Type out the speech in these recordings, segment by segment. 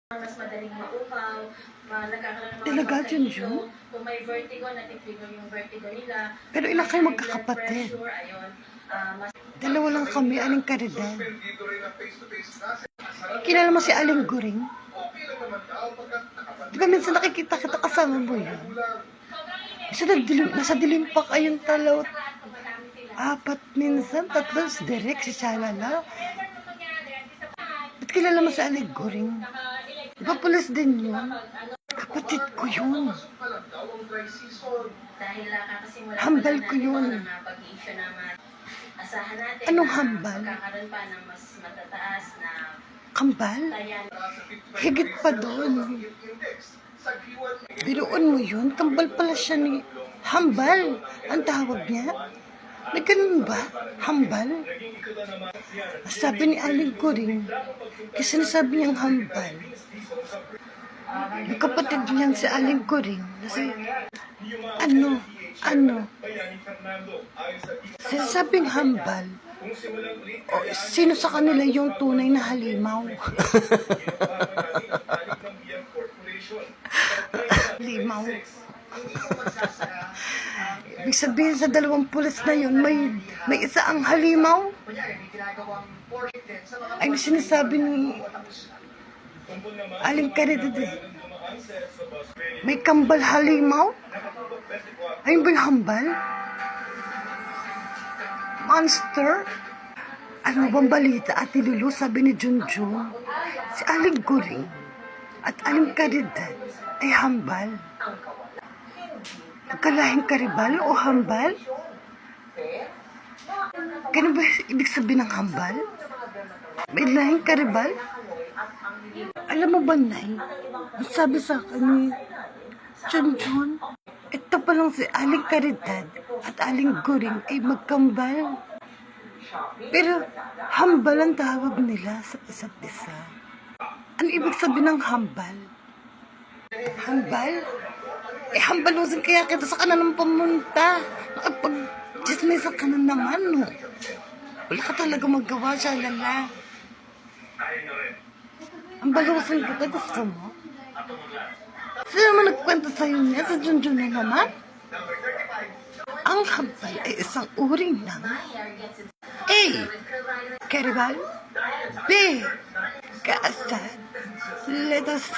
mas madaling maupaw, nagkakaroon ng mga Talaga, Junjun? dito. Kung may vertigo, natitrigger yung vertigo nila. Pero ilan kayo High blood magkakapatid? pressure, ayun. Mas Dalawa lang kami, Aling Caridad. Kilala mo si Aling Guring? Di ba minsan nakikita kita kasama mo yun? Nasa dilim pa kayong talaw. 4 minsan, 3 direct si Shalala. Ba't kilala mo si Aling Guring? Di ba pulis din yun? Kapatid ko yun. dahil kakasimula Hambal ko yun. pag-i-issue naman. Asahan natin Anong na hambal? magkakaroon pa ng mas matataas na Kambal? tayan. Higit pa doon. Biruan mo yun? Kambal pala siya ni Hambal. Ang tawag niya? May ganun ba? Hambal? Sabi ni Aling Guring, kasi nasabi niyang hambal. Yung kapatid niyan si Aling Guring, kasi sinasabing hambal. O, sino sa kanila yung tunay na halimaw? Halimaw. Ibig sabihin sa 2 pulis na yun, may isa ang halimaw. Ay, sinasabi ni Aling Caridad eh. May kambal halimaw? Ayun ba yung hambal? Monster? Ano bang balita, Ate Lulu? Sabi ni Junjun, si Aling Guring at Aling Caridad ay hambal. Pagkalahing karibal o hambal? Ganun ba ibig sabihin ng hambal? May lahing karibal? Alam mo ba, Nay? Ang sabi sa akin ni Junjun, ito pa lang si Aling Caridad at Aling Guring ay magkambal. Pero hambal ang tawag nila sa isa't isa. Ano ibig sabihin ng hambal? Hambal? Hambalusin kaya kita sa kanan ng pamunta. Nakapag-chismisan ka na naman, no? Wala ka talaga magawa siya, lala. Hambalusin kita, gusto mo? Sino naman nagkwento sa'yo niya? Sa Junjun na naman? Ang hambal ay isang uri ng A. Karibal. B. Kaasad. Letter C.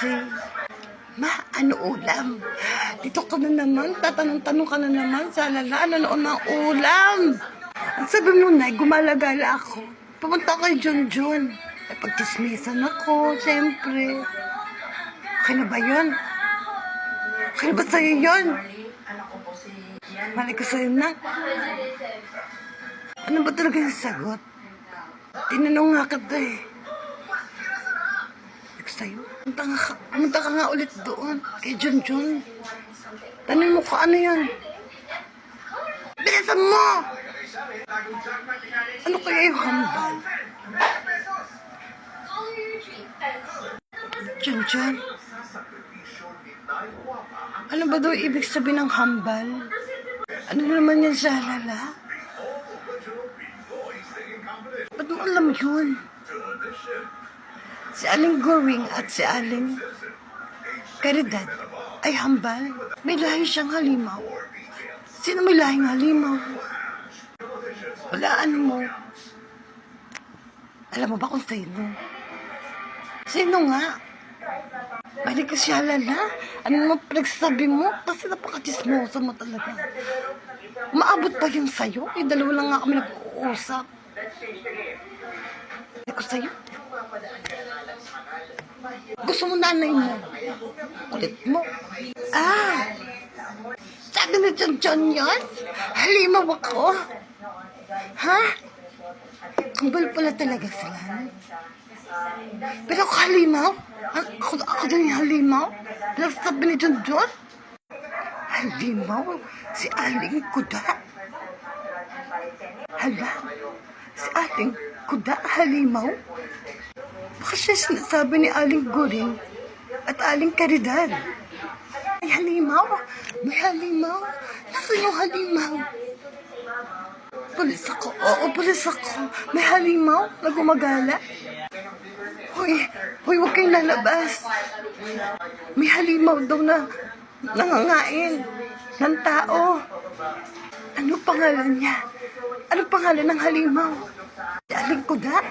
Ano ulam? Dito ka na naman, tatanong-tanong ka na naman sa lala, ano noon ng ulam? Ang sabi mo, Nay, gumalagala ako. Pumunta ko kay Junjun. Ay, pagkismisan ako, siyempre. Okay na ba yun? Okay na ba sa'yo yun? Mali ko sa'yo na. Ano ba talaga yung sagot? Tinanong nga kita eh. Sa'yo. Pumunta ka nga ulit doon kay Junjun. Tanong mo ko ano yun. Bilisan mo! Ano kaya yung hambal? Junjun? Ano ba daw ibig sabihin ng hambal? Ano naman yan sa halala? Ba't mo alam yun? Si Aling Guring at si Aling Caridad ay hambal. May lahi siyang halimaw. Sino may lahing halimaw? Walaan mo. Alam mo ba kung sino? Sino nga? Balik ka siya, lala. Ano naman pinagsasabi mo? Kasi napaka-chismoso mo talaga. Maabot pa yun sa'yo? Eh, 2 lang nga kami nag-uusap. Ako sa'yo. Gusto mo nanay mo? Kulit mo. Sabi ni Junjun yun? Halimaw ako? Ha? Kambal pala talaga sila. Pero ako halimaw? Ako din yung halimaw? Pero sabi ni Junjun? Halimaw? Si Aling Kuda? Hala? Si Aling Kuda halimaw? Baka siya sinasabi ni Aling Guring at Aling Caridad. May halimaw? May halimaw? Nasaan yung halimaw? Pulis ako. Oo, pulis ako. May halimaw na gumagala. Hoy, Hoy, hoy, huwag kayong lalabas. May halimaw daw na nangangain ng tao. Ano pangalan niya? Ano pangalan ng halimaw? Si Aling Kuda?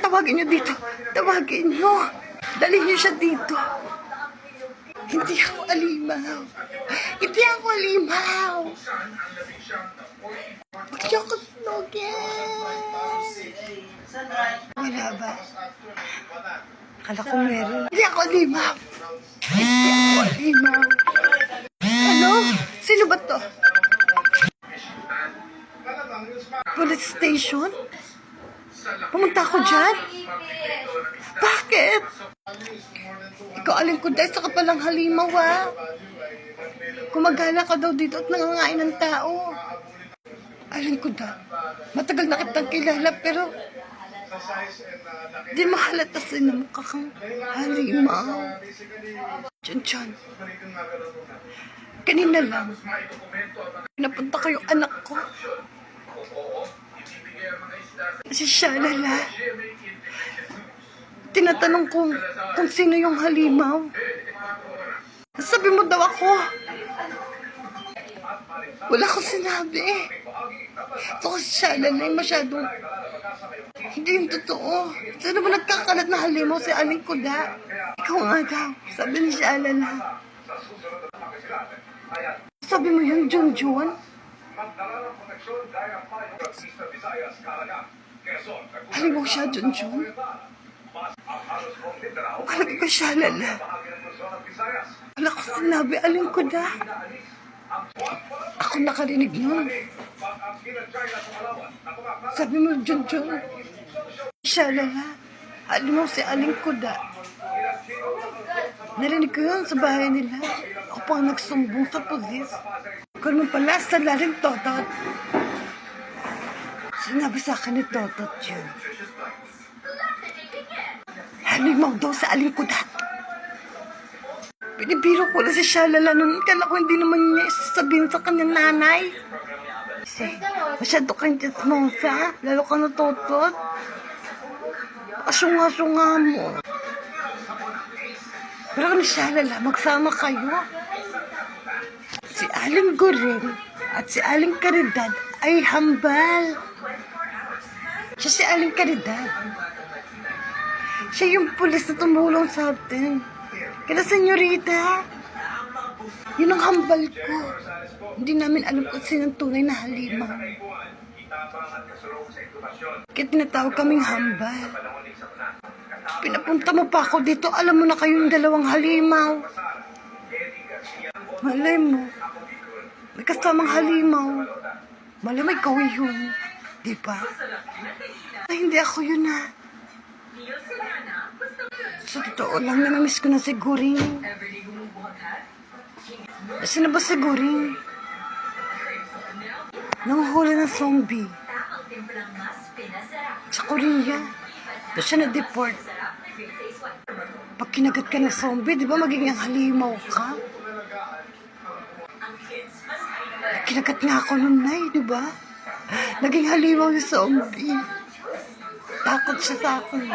Tawagin niyo dito. Tawagin niyo. Dalhin niyo siya dito. Hindi ako alimaw. Hindi ako alimaw. Huwag niyo ako sunugin. Wala ba? Akala ko meron. Hindi ako alimaw. Hindi ako alimaw. Ano? Sino ba to? Police station? Pumunta ako dyan? Bakit? Ikaw, Aling Kuda, isa ka palang halimaw, ha? Kumagala ka daw dito at nangangain ng tao. Aling Kuda, matagal na kitang kilala, pero di mahalata sa mukha kang halimaw. Diyan. Kanina lang, pinapunta ko yung anak ko. Si Shalala. Tinatanong kung sino yung halimaw. Sabi mo daw ako. Wala akong sinabi. Ito si Shalala ay masyadong hindi yung totoo. Saan ba nagkakalat na halimaw si Aling Kuda? Ikaw nga daw. Sabi ni Shalala. Sabi mo yung Junjun? Halimaw siya, Junjun? Kalagi ka siya, Lala. Wala ko sinabi, Aling Kuda. Ako nakarinig nun. Sabi mo, Junjun, siya, Lala. Halimaw si Aling Kuda. Narinig ko yun sa bahay nila. Ako pa ang nagsumbong sa pulis. Kung pala sa laring Totot. Sinabi sa akin ni Totot yun. Halimaw daw sa Aling Kuda. Pinibiro ko na si Shalala nun. Kala ko hindi naman niya isasabihin sa kanyang nanay. Kasi masyado kang chismosa. Lalo ka na Totot. Asunga-sunga mo. Pero kung Shalala, magsama kayo. Si Aling Goreng at si Aling Caridad ay hambal. Siya si Aling Caridad. Siya yung pulis na tumulong sa atin. Kaya senyorita, yun ang hambal ko. Hindi namin alam kung sinong tunay na halimaw. Kaya tinatawag kaming hambal. Pinapunta mo pa ako dito, alam mo na kayong dalawang halimaw. Malay mo, may kasamang halimaw. Malay mo, ikaw yun. Diba? Ay, hindi ako yun, ha. Sa totoo lang, namamiss ko na si Goring. Sino ba si Goring? Nanguhuli ng zombie. Sa Korea. Doon siya na-deport. Pag kinagat ka ng zombie, di ba magiging halimaw ka? Kinagat nga ako nun, Nay, di ba? Naging halimaw yung zombie. Takot siya sa akin.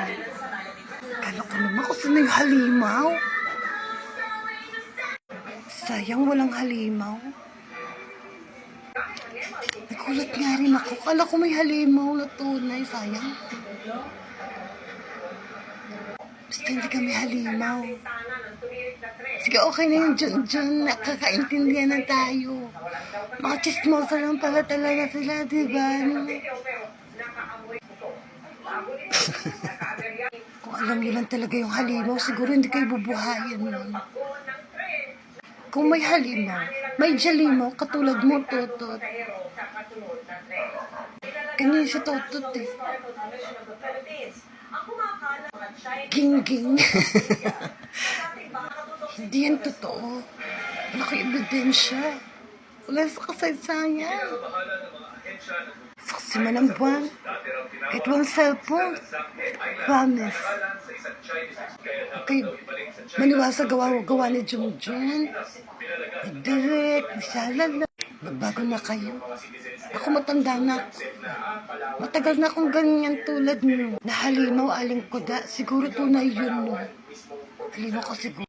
Kala ko naman kung sino yung halimaw. Sayang walang halimaw. Nagulat nga rin ako. Kala ko may halimaw na tunay. Sayang. Basta hindi kami halimaw. Sige, okay na yung Junjun. Nakakaintindihan na tayo. Mga chismosa lang pala talaga sila, diba? Kung alam nyo lang talaga yung halimaw, siguro hindi kayo bubuhayin nun. Kung may halimaw, may jalimaw, katulad mo, Totot. Ganyan si Totot eh. Ging-ging. Hindi yan totoo. Wala ko ebidensya. Wala sa kasaysayan. Saksi man ang buwan. Kahit walang cellphone. Promise. Okay. Maniwala sa gawa ni Junjun. Ni Direk, ni Shalala. Magbago na kayo. Ako matanda na ako. Matagal na akong ganyan tulad nyo. Nahalimaw aling kuda. Siguro tunay yun, no? Halinaw ko siguro.